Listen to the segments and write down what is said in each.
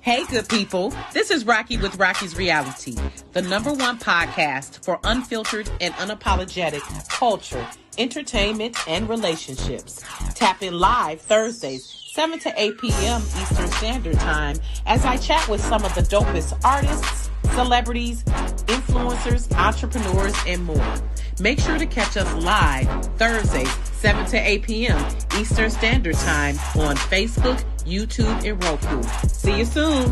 Hey, good people. This is Rocky with Rocky's Reality, the #1 podcast for unfiltered and unapologetic culture, entertainment, and relationships. Tap in live Thursdays, 7 to 8 p.m. Eastern Standard Time, as I chat with some of the dopest artists, celebrities, influencers, entrepreneurs, and more. Make sure to catch us live Thursdays, 7 to 8 p.m. Eastern Standard Time on Facebook, YouTube, and Roku. See you soon.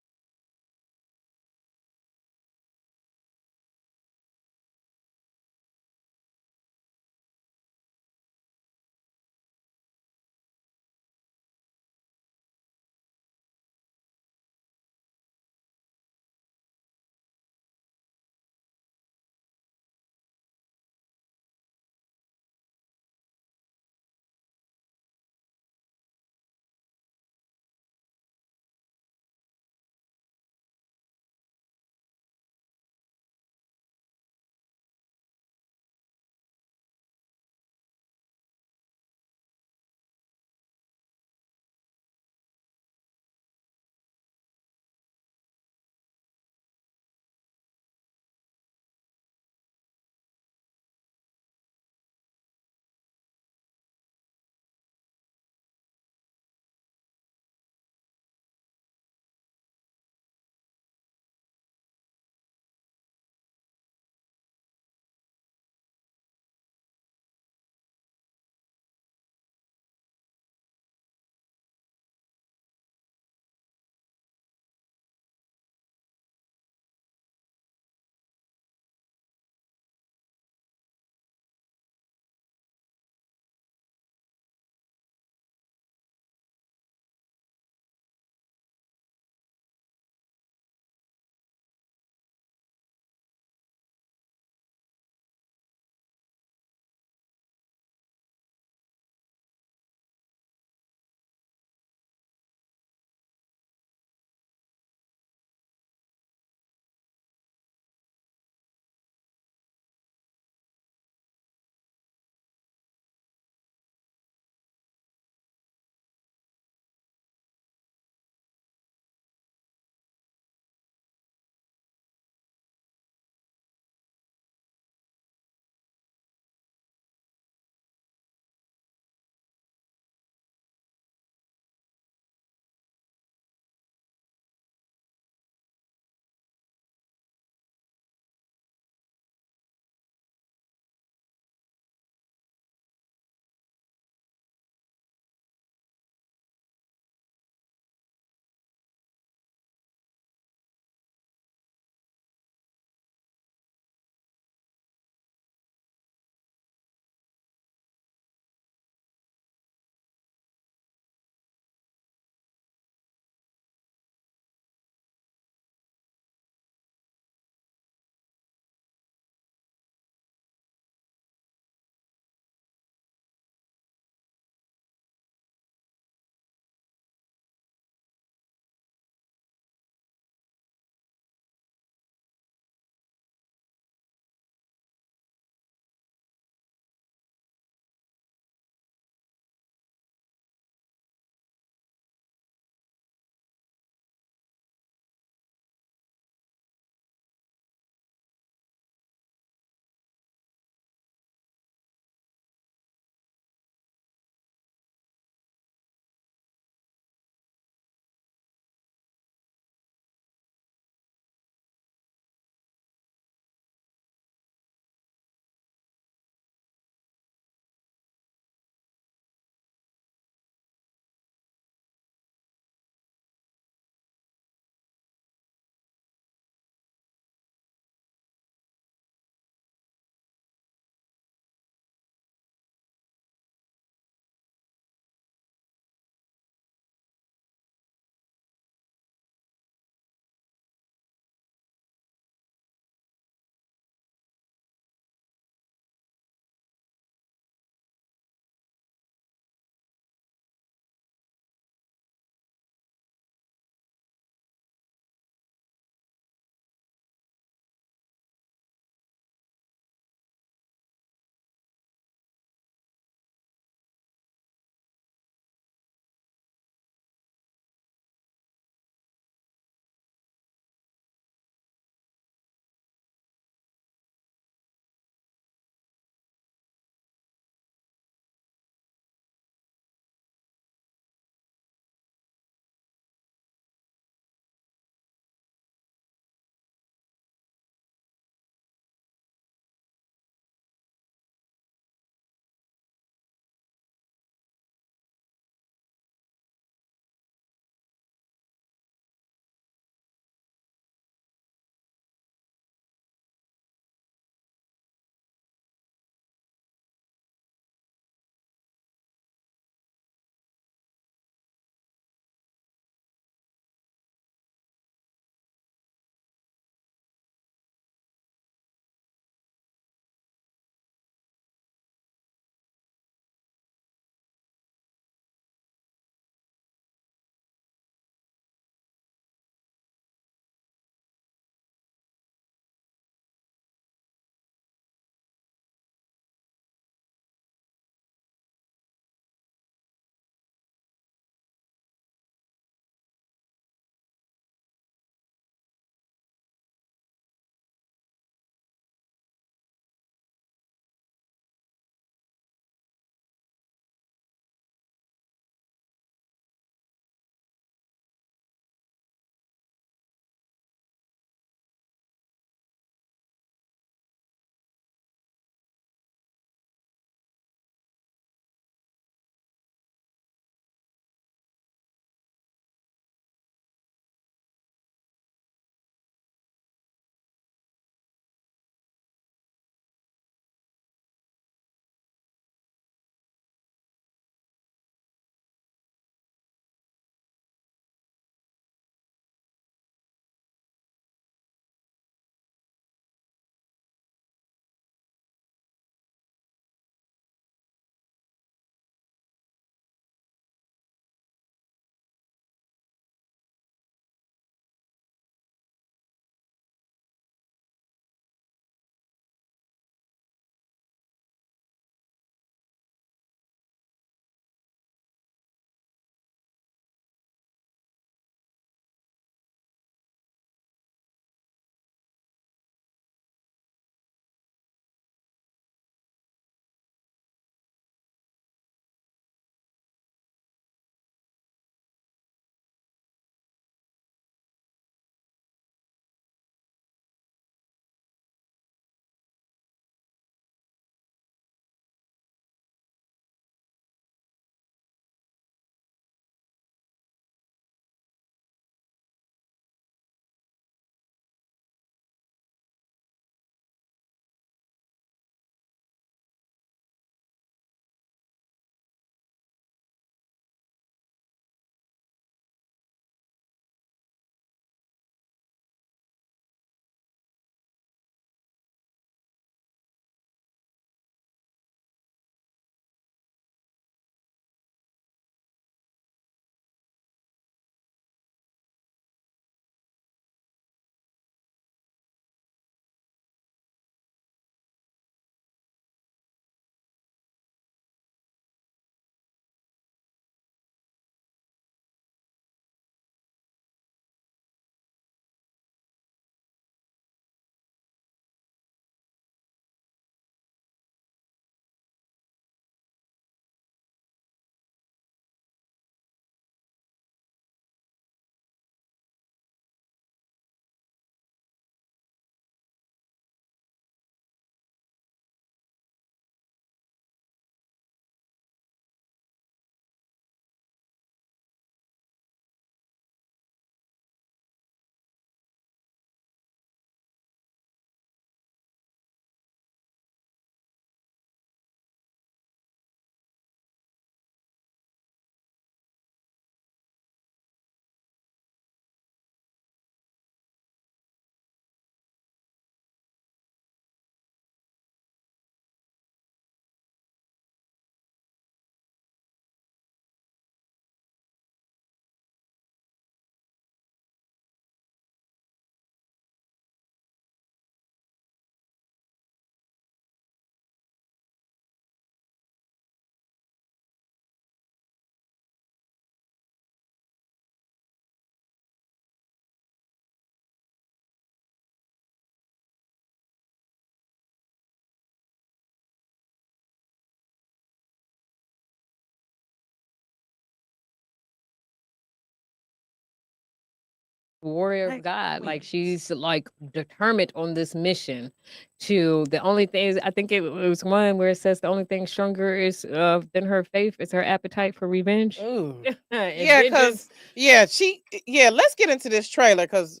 warrior of God. Like she's like determined on this mission to the only thing is, I think it was one where it says the only thing stronger is than her faith is her appetite for revenge. Ooh. Yeah, because let's get into this trailer because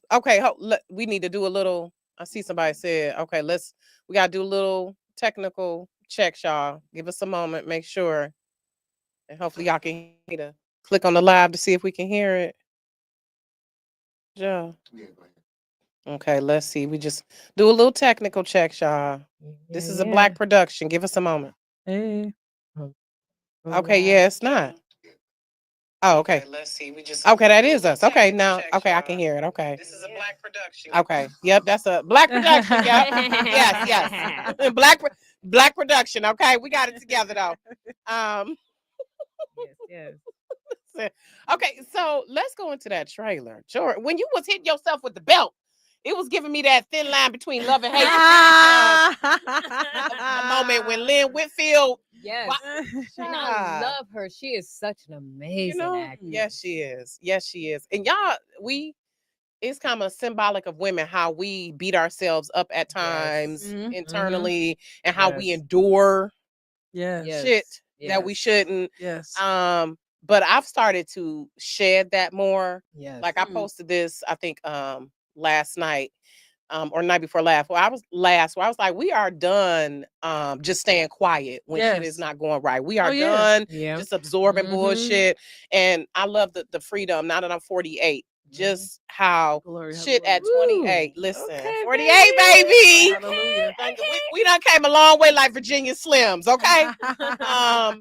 we need to do a little. I see somebody said, okay, we gotta do a little technical check, y'all. Give us a moment, make sure, and hopefully y'all can hear. Click on the live to see if we can hear it. Yeah. Okay, let's see. We just do a little technical check, y'all. This is a Black production. Give us a moment. Hey. Okay, yeah, it's not. Oh, okay. Let's see. Okay, that is us. Okay, now, okay, I can hear it. Okay. This is a Black production. Okay. Yep, that's a Black production. Yep. Yes. Black production. Okay, we got it together though. Yes. Okay, so let's go into that trailer. Sure. When you was hitting yourself with the belt, it was giving me that thin line between love and hate. A moment when Lynn Whitfield. Yes. And I love her. She is such an amazing actress. Yes, she is. Yes, she is. And y'all, it's kind of symbolic of women, how we beat ourselves up at times internally and how we endure shit that we shouldn't. Yes. But I've started to shed that more. Yes. Like I posted this, I think last night. Or night before last. Where I was like, we are done just staying quiet when shit is not going right. We are done just absorbing bullshit. And I love the freedom, now that I'm 48. Just how shit at 28. Listen, 48, baby. Hallelujah. We done came a long way like Virginia Slims, okay?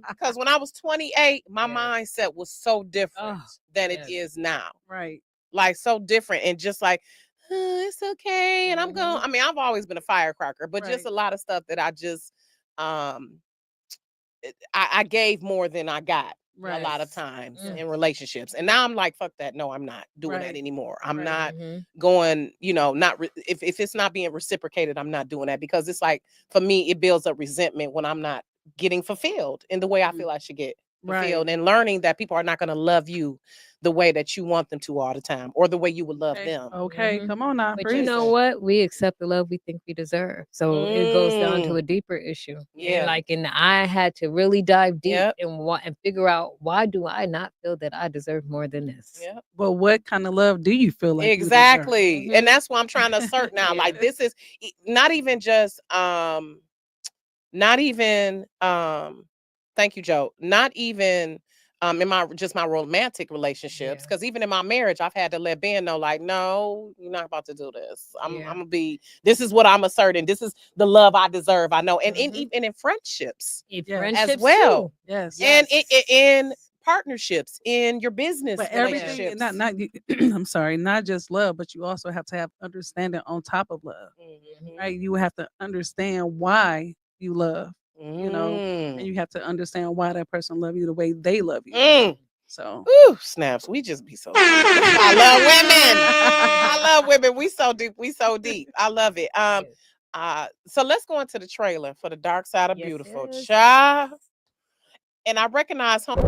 Because when I was 28, my mindset was so different than it is now. Right. Like so different and just like, it's okay. And I've always been a firecracker, but just a lot of stuff that I just, I gave more than I got a lot of times in relationships. And now I'm like, fuck that. No, I'm not doing that anymore. I'm not going, if it's not being reciprocated, I'm not doing that because it's like, for me, it builds up resentment when I'm not getting fulfilled in the way I feel I should get fulfilled and learning that people are not going to love you the way that you want them to all the time or the way you would love them. Okay, come on now. But you know what? We accept the love we think we deserve. So it goes down to a deeper issue. Yeah. And I had to really dive deep and figure out, why do I not feel that I deserve more than this? Yeah. But what kind of love do you feel like exactly? You and that's what I'm trying to assert now. Like this is not even just thank you, Joe. Not even in my romantic relationships, because even in my marriage, I've had to let Ben know, like, no, you're not about to do this. I'm gonna be. This is what I'm asserting. This is the love I deserve. I know, and even in friendships, as well. Too. Yes, and in partnerships, in your business, but everything. Not I'm sorry, not just love, but you also have to have understanding on top of love. Right? You have to understand why you love. And you have to understand why that person love you the way they love you. So, snaps. We just be so deep. I love women. I love women. We so deep. I love it. So let's go into the trailer for The Dark Side of Beautiful. Child. And I recognize home.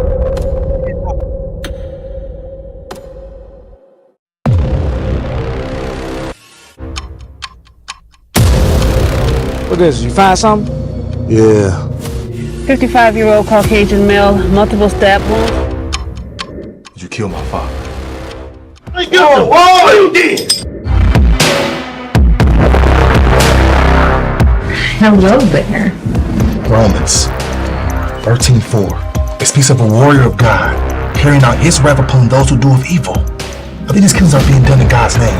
What is it? You find something? Yeah. 55-year-old Caucasian male, multiple stab wounds. Did you kill my father? Hello there. Romans 13:4. It speaks of a warrior of God carrying out his wrath upon those who do of evil. I think these killings are being done in God's name.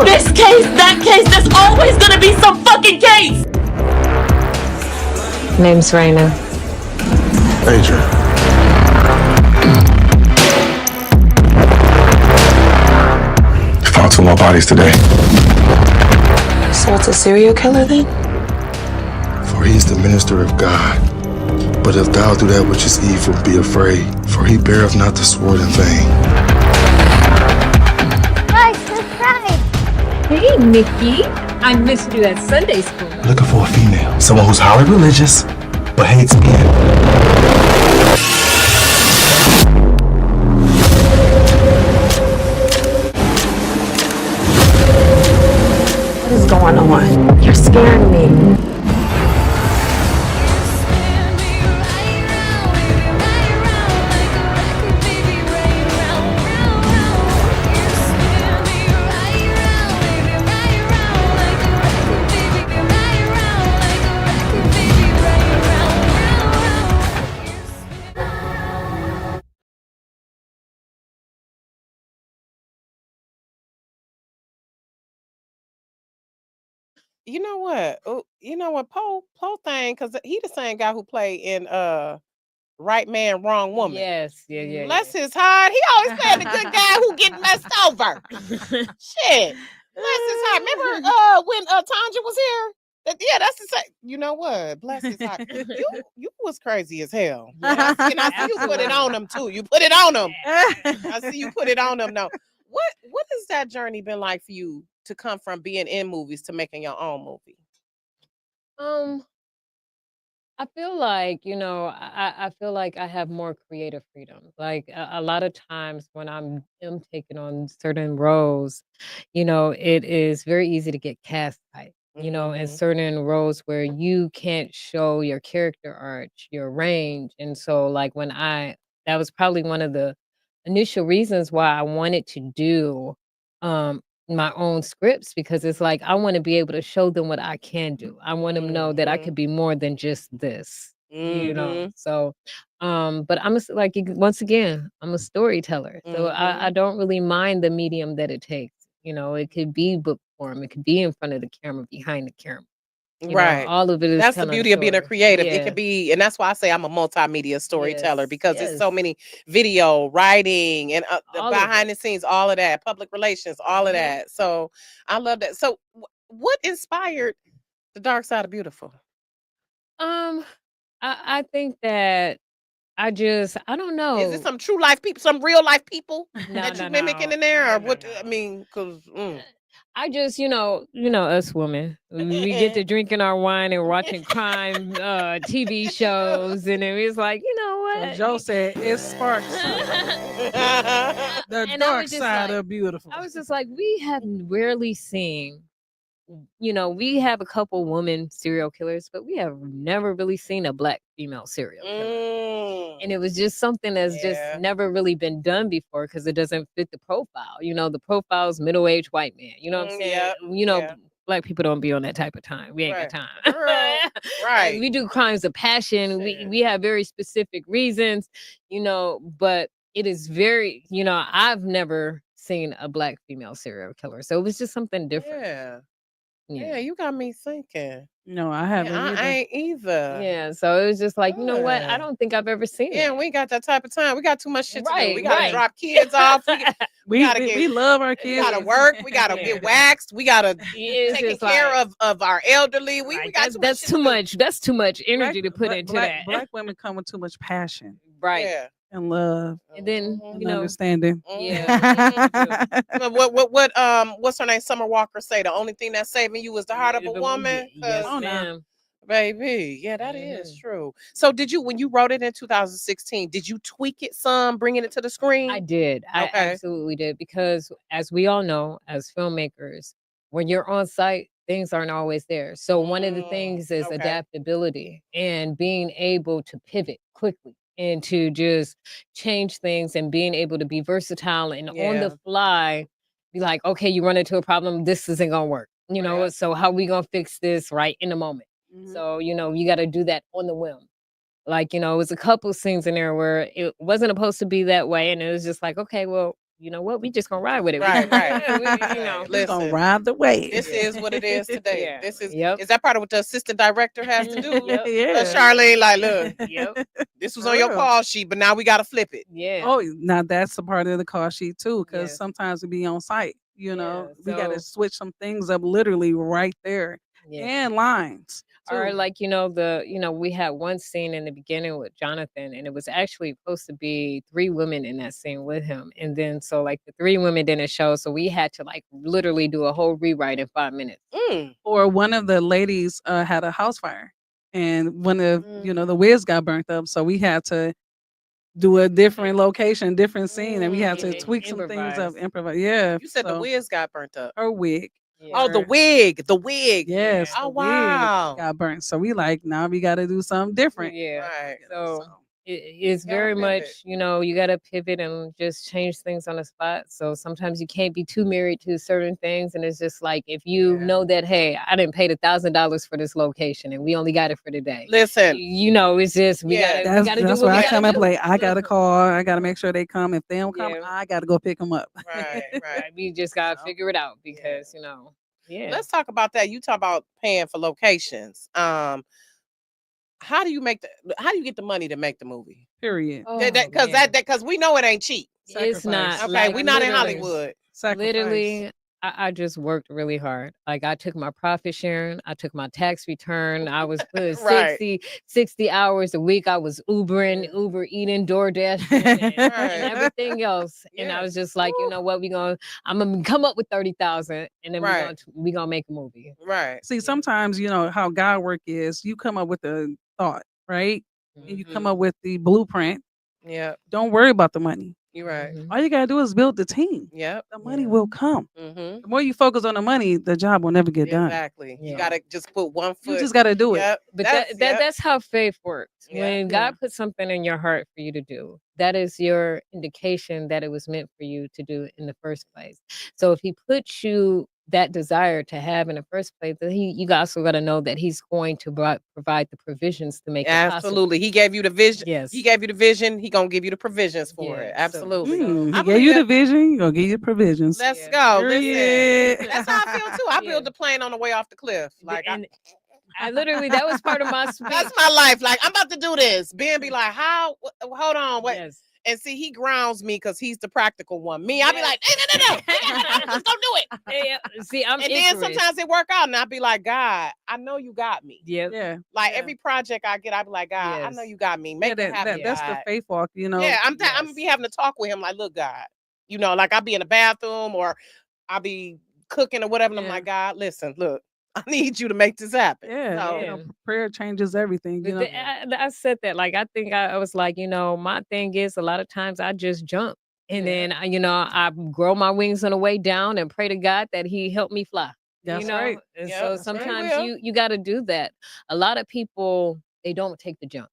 This case, that case, there's always gonna be some fucking case! Name's Rayna. Adrian. You found two more bodies today. So it's a serial killer then? For he is the minister of God. But if thou do that which is evil, be afraid, for he beareth not the sword in vain. Guys, subscribe! Hey, Nikki. I missed you at Sunday school. Looking for a female, someone who's highly religious, but hates men. 101. You're scaring me. You know what? Oh, you know what? Poe thing, because he the same guy who played in Right Man, Wrong Woman. Yes, yeah. Bless his heart. He always playing the good guy who get messed over. Shit. Bless his heart. Remember when Tanja was here? Yeah, that's the same. You know what? Bless his heart. You was crazy as hell. Yes, And I see you put it on him too. You put it on him. I see you put it on him. No. What has that journey been like for you to come from being in movies to making your own movie? I feel like, I feel like I have more creative freedom. Like a lot of times when am taking on certain roles, it is very easy to get cast type, in certain roles where you can't show your character arch, your range. And so like that was probably one of the initial reasons why I wanted to do um my own scripts, because it's like I want to be able to show them what I can do. I want them to know that I could be more than just this. So but once again, I'm a storyteller. So I don't really mind the medium that it takes. It could be book form, it could be in front of the camera, behind the camera. Right. All of it is That's the beauty of being a creative. It Yeah. could be, and that's why I say I'm a multimedia storyteller, Yes, because it's so yes. many video, writing, and the All of behind the scenes, all of that, public relations, all of that. So I love that. So what inspired The Dark Side of Beautiful? I think that I don't know. Is it some true life people, some real life people No, that you no, mimicking no. in there, or No, what? no. I mean, because I just, us women, we get to drinking our wine and watching crime TV shows, and it was like, you know So what? Joe said it sparks the And I dark was just side like- of beautiful. I was just like, we have rarely seen, we have a couple women serial killers, but we have never really seen a black female serial killer. And it was just something that's just never really been done before, because it doesn't fit the profile. The profile's middle-aged white man. You know what I'm saying? Black people don't be on that type of time. We ain't got time. Right. Like, we do crimes of passion. We have very specific reasons, but it is very, I've never seen a black female serial killer. So it was just something different. Yeah, you got me thinking. No, I haven't either. I ain't either. Yeah, so it was just like, you know what? I don't think I've ever seen Yeah, it. we ain't got that type of time. We got too much shit to do. Right, We gotta right. drop kids off. We love our We kids. gotta work. We gotta get waxed. We gotta It's taking just care like- of our elderly. We Right, got that's too much. That's too much energy to put Black- into black, that. Black women come with too much passion Right. Yeah. and love And then, and understanding. What's her name? Summer Walker say the only thing that's saving you is the heart of a woman. Yes, 'Cause, ma'am. baby, yeah, that is true. So did you, when you wrote it in 2016, did you tweak it some, bringing it to the screen? I did. I absolutely did. Because as we all know, as filmmakers, when you're on site, things aren't always there. So one of the things is adaptability and being able to pivot quickly and to just change things and being able to be versatile and on the fly, be like, okay, you run into a problem, this isn't gonna work. So how we gonna fix this right in the moment? So, you got to do that on the whim. Like, it was a couple scenes in there where it wasn't supposed to be that way. And it was just like, okay, well, you know what? We just going to ride with it. Right. We're going to ride the wave. This is what it is today. Yeah. This is, Yep. is that part of what the assistant director has to do? Yeah. Charlene, like, look, Yep. this was on your call sheet, but now we got to flip it. Yeah. Oh, now that's a part of the call sheet too, because Yes. sometimes we be on site. We got to so- switch some things up literally right there, Yeah. and lines. Or too. like, we had one scene in the beginning with Jonathan, and it was actually supposed to be 3 women in that scene with him. And then so like the 3 women didn't show. So we had to like literally do a whole rewrite in 5 minutes. Or one of the ladies had a house fire, and one of the whiz got burnt up, so we had to do a different location, different scene, and we had to tweak some things up, improvise. Yeah, You said the so whiz got burnt up. her wig. Oh, the wig. Yes. Oh, the wig wow. got burnt. So we like, now we got to do something different. Yeah. Right. So it's gotta very pivot. much, you got to pivot and just change things on the spot. So sometimes you can't be too married to certain things. And it's just like, if you know that, hey, I didn't pay $1,000 for this location and we only got it for today. Listen. It's just, we got to do That's what why we I gotta come and do. play. I got to call. I got to make sure they come. If they don't come, I got to go pick them up. Right. We just got to figure it out because, Let's talk about that. You talk about paying for locations. How do you get the money to make the movie? Period. Because we know it ain't cheap. It's not. Okay, Like, we're not in literally. Hollywood. Literally, I just worked really hard. Like, I took my profit sharing, I took my tax return. I was putting Right. 60 hours a week. I was Uber eating, DoorDash, and everything else. And I was just like, you know what, I'm gonna come up with 30,000, and then we gonna make a movie. Right. See, sometimes how God work is. You come up with a thought, right? And you come up with the blueprint. Yeah. Don't worry about the money. You're right. All you gotta do is build the team. Yep. The money will come. Mm-hmm. The more you focus on the money, the job will never get done. Exactly. You gotta just put one foot. You just gotta do it. Yep. But that's how faith works. Yeah. When God puts something in your heart for you to do, that is your indication that it was meant for you to do in the first place. So if he puts you that desire to have in the first place, then you also got to know that he's going to provide the provisions to make it possible. Absolutely. He gave you the vision. Yes. He gave you the vision. He gonna give you the provisions for it. Absolutely. He gave you the vision. He gonna give you the provisions. Let's go. Period. Listen. That's how I feel too. I built the plane on the way off the cliff. Like I literally, that was part of my speech. That's my life. Like, I'm about to do this. Ben be like, how? Hold on. Wait. Yes. And see, he grounds me because he's the practical one. Me, I'll be like, no. Just go do it. Yeah. See, I'm and then sometimes it work out and I'll be like, God, I know you got me. Yeah. Like every project I get, I'll be like, God, I know you got me. Make it happen. That's the faith walk, Yeah, I'm gonna be having to talk with him like, look, God, like I'll be in the bathroom or I'll be cooking or whatever. And I'm like, God, listen, look, I need you to make this happen. Yeah, prayer changes everything. I said that, like, I think I was like, my thing is a lot of times I just jump and then, I grow my wings on the way down and pray to God that he helped me fly. That's right. And so sometimes you got to do that. A lot of people, they don't take the jump.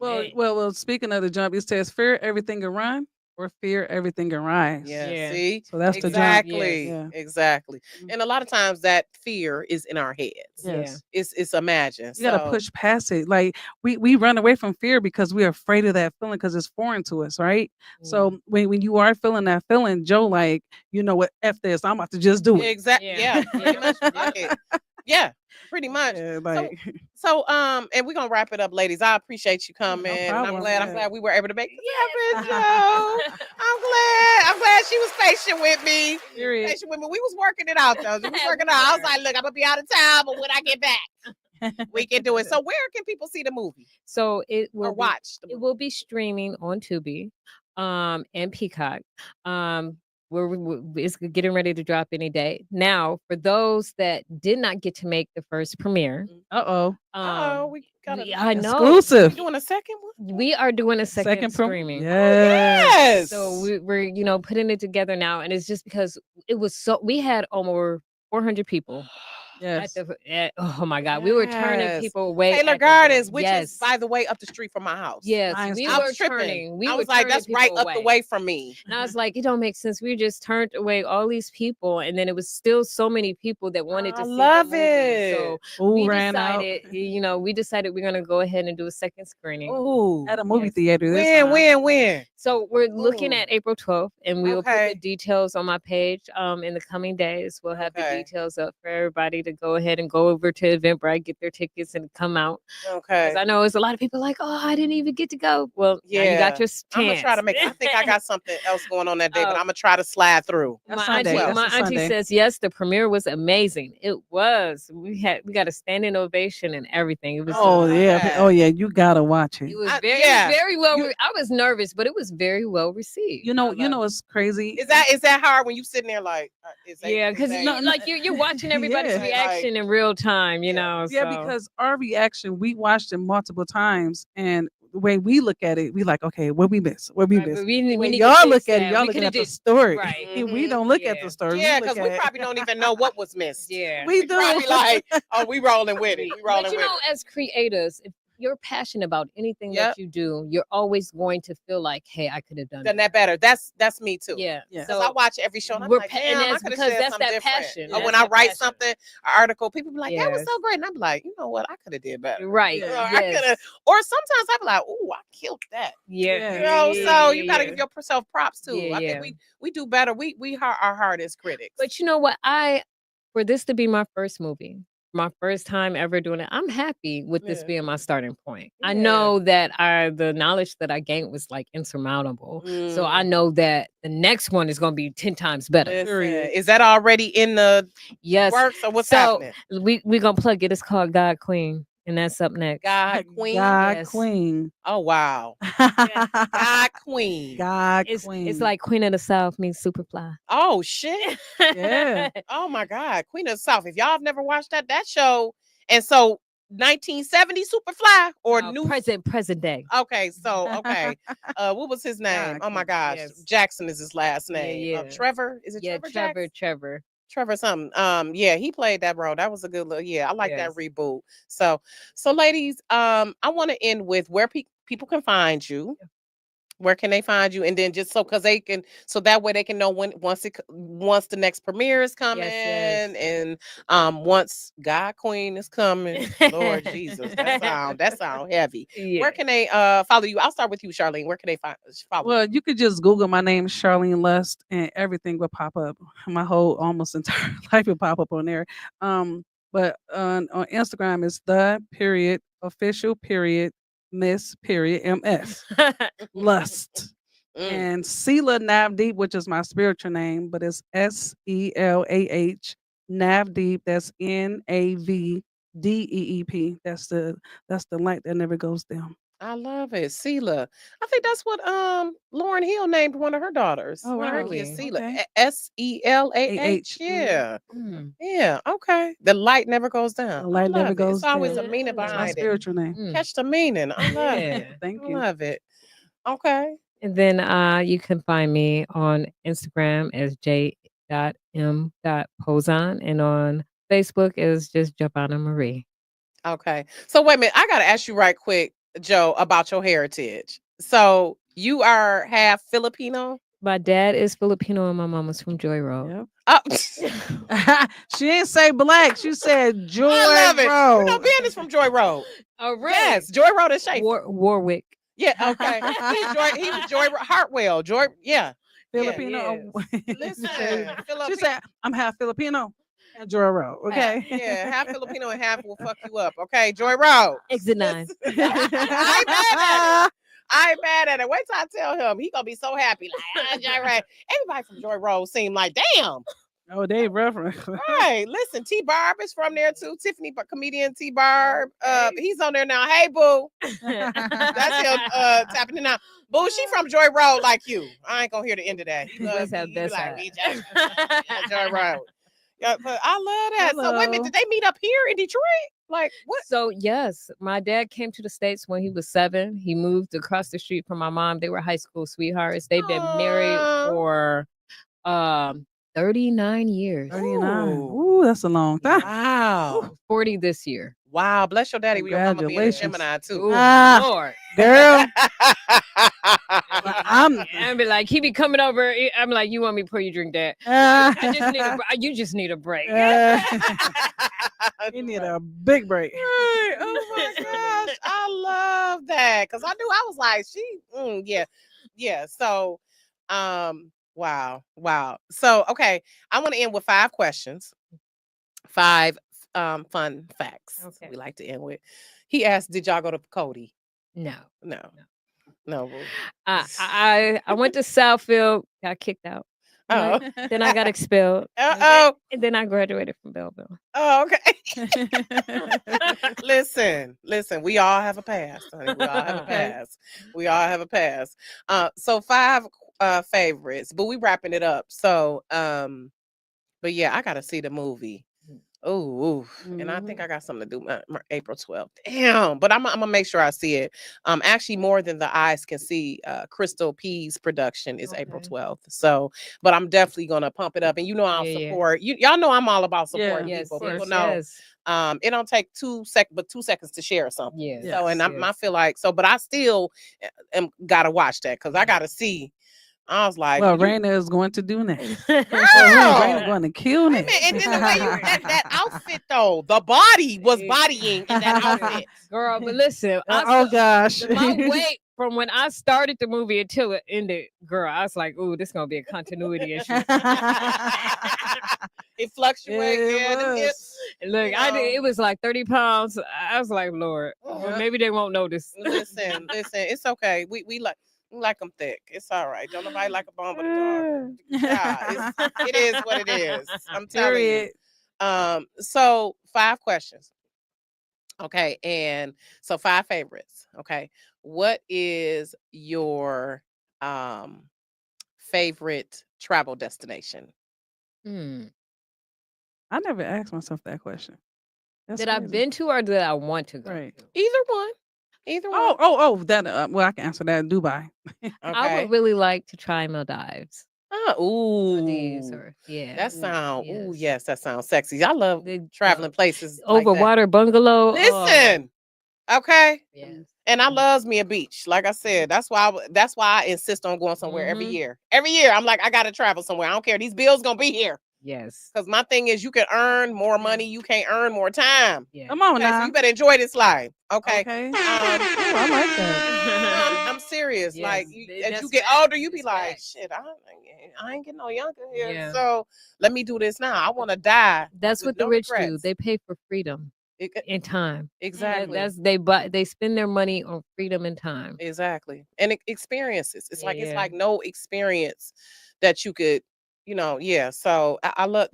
Well, speaking of the jump, it says fear everything and run or fear everything and rise. Yeah. See? So that's the jump. Exactly. Yeah. Exactly. And a lot of times that fear is in our heads. Yes. It's imagined. You gotta push past it. Like we run away from fear because we're afraid of that feeling because it's foreign to us, right? So when you are feeling that feeling, Joe, like, you know what, F this, I'm about to just do it. Exactly. Yeah. Pretty much. Fuck it. Yeah, pretty much. So and we're gonna wrap it up, ladies. I appreciate you coming. I'm glad we were able to make this happen, Joe. I'm glad she was patient with me. Patient with me. We was working it out though. We was working it out. I was like, look, I'm gonna be out of town, but when I get back, we can do it. So where can people see the movie? So it will watch. It will be streaming on Tubi, and Peacock. It's getting ready to drop any day. Now, for those that did not get to make the first premiere, we got I know exclusive. You doing a second one? We are doing a second streaming. Yes. So we're putting it together now, and it's just because it was we had over 400 people. Yes. Oh my God, we were turning people away. Taylor Gardens, which is, by the way, up the street from my house. Yes, we were tripping. I was like, that's right up the way from me. And I was like, it don't make sense. We just turned away all these people, and then it was still so many people that wanted to see the movie. it. So we decided we're gonna go ahead and do a second screening. At a movie theater. When? So we're looking at April 12th, and we will put the details on my page in the coming days. We'll have the details up for everybody to go ahead and go over to Eventbrite, get their tickets, and come out. Okay. Because I know there's a lot of people like, oh, I didn't even get to go. Well, now you got your chance. I'm gonna try to I think I got something else going on that day, but I'm gonna try to slide through. My auntie says yes. The premiere was amazing. It was. We got a standing ovation and everything. It was. You gotta watch it. It was very well. I was nervous, but it was very well received. It's crazy. Is that hard when you sitting there like? Because like you're watching everybody's reaction in real time. Because our reaction, we watched it multiple times, and the way we look at it, we like, okay, what we miss? What we miss? We When need y'all to look fix at it, that. y'all We looking coulda at the did- story. Right. We don't look at Yeah. the story. Yeah, because because we probably don't even know what was missed. Yeah. we We do. probably like, oh, we rolling with it. We rolling But you with know, it. as creators, if you're passionate about anything Yep. that you do, you're always going to feel like, hey, I could have done Done it. that better. That's me too. Yeah. Yeah. Because I watch every show and I'm we're like, pa- and damn, I that's could have because said that's something that different. passion. Or That's when I that write passion. something, an article, people be like, that was Yes. so great. And I'm like, you know what? I could have did better. Right. You know, I Yes. could have. Or sometimes I be like, ooh, I killed that. Yeah. You know, so you yeah. gotta give yourself props too. Yeah, I yeah. think we do better. We are our hardest critics. But you know what? For this to be my first movie, my first time ever doing it, I'm happy with this Yeah. being my starting point. I Yeah. know that the knowledge that I gained was like insurmountable. So I know that the next one is going to be 10 times better. Listen, is that already in the Yes. works or what's so happening? we going to plug it. It's called God Queen. And that's up next. God Queen. God Yes. Queen. Oh wow. God Queen. God Queen. It's like Queen of the South meets Superfly. Oh shit. Yeah. Oh my God. Queen of the South. If y'all have never watched that show, and so 1970 Superfly or No, new present day. Okay, so okay. What was his name? God Oh my Queen. gosh. Yes. Jackson is his last Yeah, name. yeah. Trevor? Is it Yeah, Trevor Trevor. Jackson? Trevor. Trevor something. Yeah, he played that role. That was a good little, I like that Yes. reboot. So ladies, I want to end with where people can find you. Where can they find you? And then just so that way they can know once the next premiere is coming, Yes. and once God Queen is coming. Lord Jesus, that sound heavy. Yeah. Where can they follow you? I'll start with you, Charlene. Where can they follow you? Well, you could just Google my name, Charlene Lust, and everything will pop up. My whole almost entire life will pop up on there. But on Instagram it's _official Miss MS Lust. And Sela Navdeep, which is my spiritual name, but it's SELAH Navdeep. That's NAVDEEP. That's the light that never goes down. I love it. Sela. I think that's what Lauryn Hill named one of her daughters. Oh, one of her wow. kids, Okay. Sela. SELAH. Yeah. Mm. Yeah. Okay. The light never goes down. The light I love never it. goes It's always down. a meaning That's my behind it. spiritual name. Mm. Catch the meaning. I love Yeah. it. Thank I you. love it. Okay. And then you can find me on Instagram as j.m.pozon and on Facebook is just Giovanna Marie. Okay. So wait a minute. I gotta ask you right quick, Joe, about your heritage. So you are half Filipino? My dad is Filipino and my mama's from Joy Road. Yep. Oh, She didn't say black. She said Joy I love it. Road. You know, Ben is from Joy Road. Oh, really? Yes, Joy Road is Schaefer. Warwick. Yeah, okay. He was Joy Hartwell. Joy, yeah. Filipino. Listen, She said, I'm half Filipino and Joy Road. Okay. Yeah, half Filipino and half will fuck you up. Okay, Joy Road. Exit 9. I ain't mad at it. I ain't mad at it. Wait till I tell him. He gonna be so happy. Like, Joy Road. Everybody from Joy Road seem like, damn. Oh, they reference. Right. Listen, T Barb is from there too. Tiffany, comedian T Barb. He's on there now. Hey, boo. That's him tapping it out. Boo, she from Joy Road like you. I ain't gonna hear the end of that. He loves have me. this Like, side. we just Joy Road. Yeah, but I love that. So wait a minute, did they meet up here in Detroit? Like what? So yes, my dad came to the States when he was 7. He moved across the street from my mom. They were high school sweethearts. They've been married for 39 years. 39. Ooh, that's a long time. Wow. 40 this year. Wow. Bless your daddy with your mama being a Gemini too. Ooh, Ah, Lord. Girl. I'm be like, he be coming over. I'm like, you want me to pour you drink that? You just need a break. You need a big break. Right. Oh my gosh. I love that. Cause I knew I was like, yeah. So wow. So okay. I want to end with 5 questions. 5 fun facts. Okay. We like to end with. He asked, did y'all go to Cody? No. Boo. I went to Southfield, got kicked out. Oh. Then I got expelled. Uh-oh. And then I graduated from Belleville. Oh, okay. Listen, we all have a past, honey. We all have a past. So 5 favorites, but we wrapping it up. So but yeah, I gotta see the movie. Oh, and I think I got something to do April 12th. Damn, but I'm gonna make sure I see it. Actually, more than the eyes can see. Crystal P's production is April 12th. So, but I'm definitely gonna pump it up, and I'll support you. Y'all know I'm all about supporting people. People know. It don't take 2 seconds to share something. Yes. So, and I feel like so, but I still gotta watch that because I gotta see. I was like, well, Rayna is going to do that. Rayna going to kill that. And then the way that outfit though, the body was bodying in that outfit, girl. But listen, gosh, my weight from when I started the movie until it ended, girl, I was like, "Ooh, this gonna be a continuity issue." It fluctuates. Look, it was like 30 pounds. I was like, Lord, well, maybe they won't notice. Listen, it's okay. We like them thick. It's all right. Don't nobody like a bone but a dog. Yeah, it is what it is. I'm telling you. So 5 questions. Okay, and so 5 favorites. Okay, what is your favorite travel destination? I never asked myself that question. Did I been to or did I want to go? Right. Either one. That well, I can answer that. Dubai. Okay. I would really like to try Maldives. That sound. Yes, that sounds sexy. I love traveling places over water bungalow. Listen, okay. Yes. And I loves me a beach. Like I said, that's why I insist on going somewhere every year. Every year, I'm like, I gotta travel somewhere. I don't care. These bills gonna be here. Yes. Because my thing is, you can earn more money. You can't earn more time. Yeah. Come on now. So you better enjoy this life. Okay. I like that. I'm serious. Yes, like as you get older, you be like, shit, I ain't getting no younger here. Yeah. So let me do this now. I want to die. That's what the rich do. They pay for freedom and time. Exactly. They spend their money on freedom and time. Exactly. And experiences. It's like it's like no experience that you could, So I love,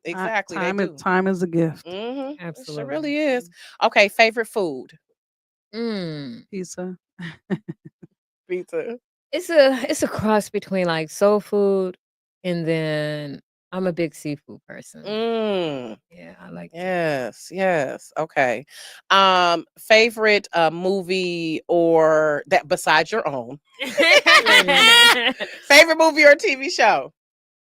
exactly. Time is a gift. Mm-hmm. Absolutely. It really is. Okay, favorite food. Pizza. Pizza. It's a cross between like soul food and then I'm a big seafood person. Yeah, I like Yes. Okay. Favorite movie or that besides your own. Favorite movie or TV show?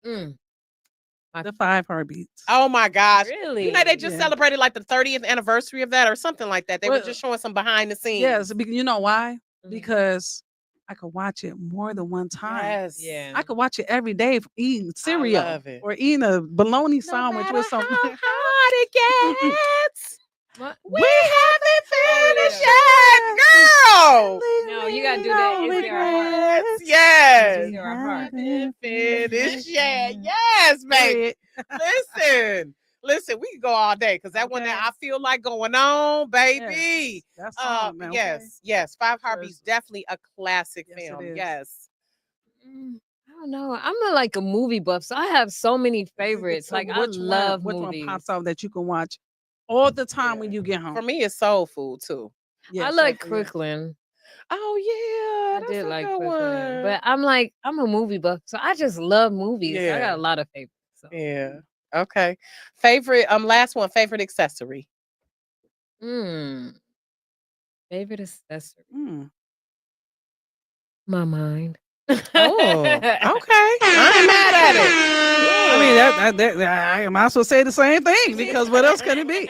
The 5 Heartbeats. Oh my gosh. Really? They just celebrated like the 30th anniversary of that or something like that. They were just showing some behind the scenes. Yes, you know why? Because I could watch it more than one time. Yes. Yeah. I could watch it every day eating cereal or eating a bologna sandwich with some. How hard it gets. We haven't finished yet, girl. No, you gotta do that. It's your heart. Yes. It's your heart. Finished yet. Yes, baby. Listen, we can go all day because that one that I feel like going on, baby. Yes, that's yes. 5 Heartbeats, definitely a classic film. Yes. I don't know. I'm like a movie buff, so I have so many favorites. So I love which movies. one pops off that you can watch all the time when you get home? For me, it's soul food too. I like Crooklyn. Oh yeah, I did like Crooklyn, but I'm a movie buff, so I just love movies. I got a lot of favorites. So. Yeah. Okay. Favorite. Last one. Favorite accessory. Favorite accessory. My mind. Oh, okay. I ain't mad at it. I mean, I might as well say the same thing because what else can it be?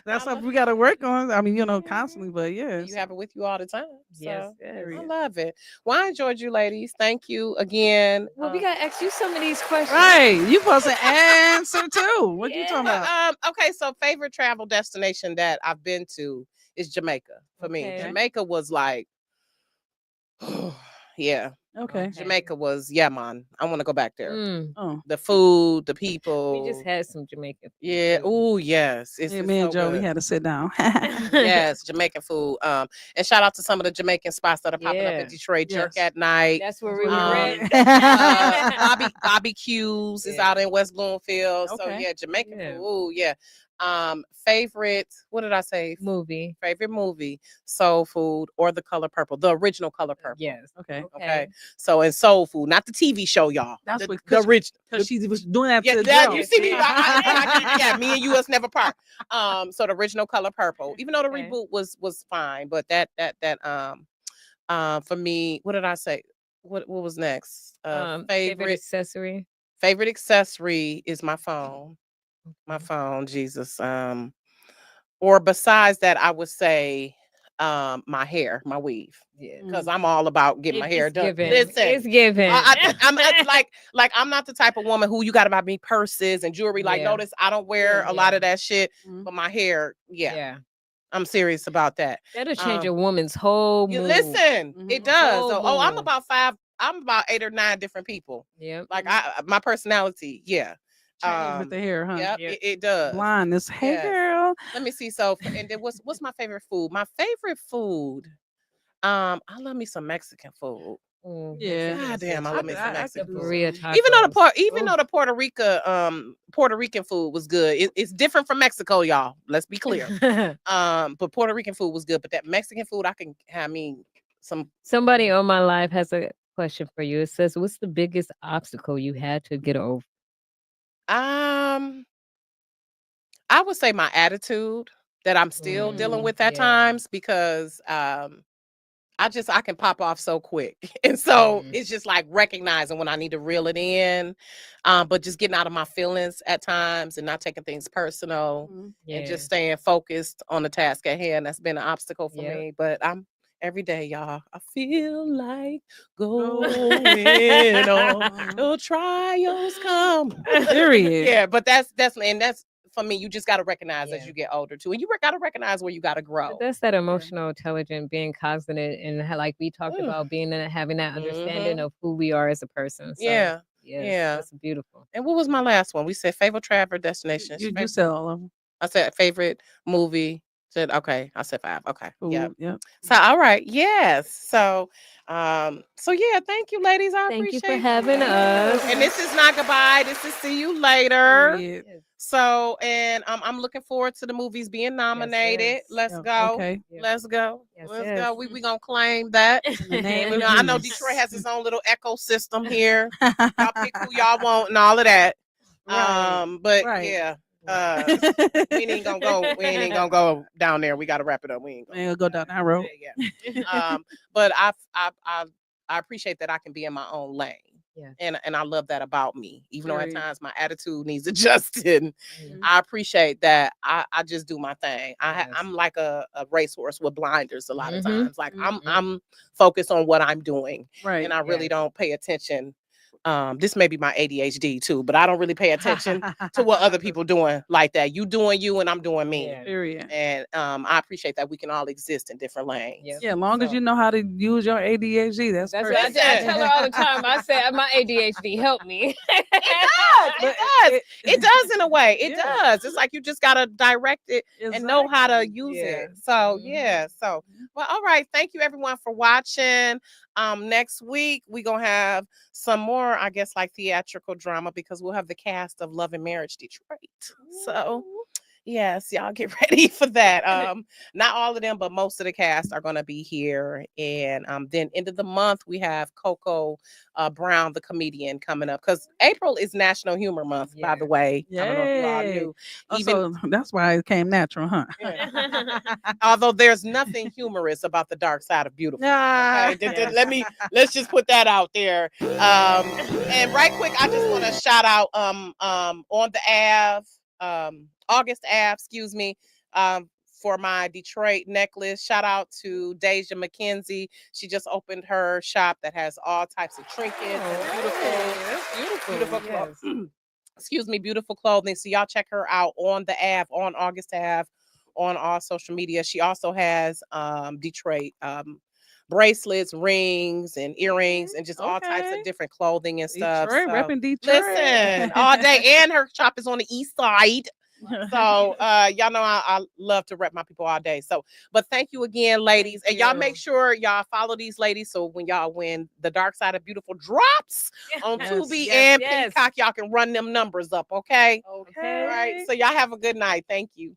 That's something we got to work on. I mean, constantly, but yes. You have it with you all the time. Yes. I love it. Well, I enjoyed you, ladies. Thank you again. Well, we got to ask you some of these questions. Right. You supposed to answer too. What you talking about? Okay, so favorite travel destination that I've been to is Jamaica for me. Jamaica was like, yeah. Okay. Jamaica was, man. I want to go back there. The food, the people. We just had some Jamaican food. Yeah. Oh, yes. Me and Joe, we had to sit down. Yes, Jamaican food. And shout out to some of the Jamaican spots that are popping up in Detroit. Jerk at Night. That's where we were. Bobby Q's is out in West Bloomfield. So yeah, Jamaican food. Oh, yeah. Favorite, what did I say? Movie. Favorite movie, Soul Food or The Color Purple, the original Color Purple. Yes. Okay. So and soul food, not the TV show, y'all. That's the what original. because she was doing that Yeah, to the that, girl. you see me. Yeah, me and you us never part. So the original Color Purple, even though the reboot was fine, but that for me, what did I say? What was next? Favorite accessory. Favorite accessory is my phone. My phone, Jesus. Or besides that, I would say my hair, my weave. Yeah, because I'm all about getting my hair done. Listen, it's given. I'm like I'm not the type of woman who you got to buy me purses and jewelry. Like, notice I don't wear a lot of that shit, but my hair, I'm serious about that. That'll change a woman's whole mood. Listen, it does. So, I'm about 8 or 9 different people. Yeah, like my personality, with the hair, huh? Yep, it does. Blindness. Hey, girl. Let me see. So, and then what's my favorite food? My favorite food. I love me some Mexican food. Yeah. God damn, I love me some Mexican food. Even though the Puerto Rican food was good. It's different from Mexico, y'all. Let's be clear. But Puerto Rican food was good. But that Mexican food, Somebody on my live has a question for you. It says, "What's the biggest obstacle you had to get over?" I would say my attitude that I'm still dealing with at times, because I can pop off so quick. And so it's just like recognizing when I need to reel it in, but just getting out of my feelings at times and not taking things personal and just staying focused on the task at hand. That's been an obstacle for me, but I'm every day, y'all. I feel like going on. No trials come. Period. Yeah, but that's for me. You just got to recognize as you get older too, and you got to recognize where you got to grow. But that's that emotional intelligence, being cognizant, and like we talked about, being having that understanding of who we are as a person. So, that's beautiful. And what was my last one? We said favorite travel destination. You said all of them. I said favorite movie. Okay, I said 5. Okay. Yeah. So all right. Yes. So thank you, ladies. Thank you for having us. And this is not goodbye. This is see you later. So, and I'm looking forward to the movies being nominated. Let's go. Okay. Let's go. Let's go. We gonna claim that. And, I know Detroit has its own little ecosystem here. Y'all pick who y'all want and all of that. We ain't gonna go down there. We gotta wrap it up. We ain't gonna go down that road. But I appreciate that I can be in my own lane. And I love that about me, even though at times my attitude needs adjusting. I appreciate that I just do my thing. I'm like a racehorse with blinders a lot of times. Like I'm focused on what I'm doing, and I really don't pay attention. This may be my ADHD too, but I don't really pay attention to what other people doing like that. You doing you and I'm doing me. Period. And I appreciate that we can all exist in different lanes. Yeah, as long as you know how to use your ADHD, that's what I tell her all the time. I say my ADHD help me. It does in a way. It does. It's like you just gotta direct it and know how to use it. So well, all right. Thank you everyone for watching. Next week we're gonna have some more, I guess, like theatrical drama, because we'll have the cast of Love and Marriage Detroit. So yes, y'all get ready for that. Not all of them, but most of the cast are gonna be here. And then end of the month we have Coco Brown, the comedian, coming up, because April is National Humor Month, by the way. I don't know if you all knew. So that's why it came natural, huh? Although there's nothing humorous about the dark side of beautiful. Okay? Let's just put that out there. And right quick, I just want to shout out on the Ave, August Ave, excuse me, for my Detroit necklace. Shout out to Deja McKenzie. She just opened her shop that has all types of trinkets and beautiful excuse me, beautiful clothing. So y'all check her out on the Ave, on August Ave, on all social media. She also has Detroit bracelets, rings, and earrings, and just all types of different clothing and stuff. Repping Detroit. Listen, all day. And her shop is on the east side. So y'all know I love to rep my people all day. So, but thank you again, ladies. And y'all make sure y'all follow these ladies, so when the Dark Side of Beautiful drops on Tubi and Peacock, y'all can run them numbers up. Okay. All right. So y'all have a good night. Thank you.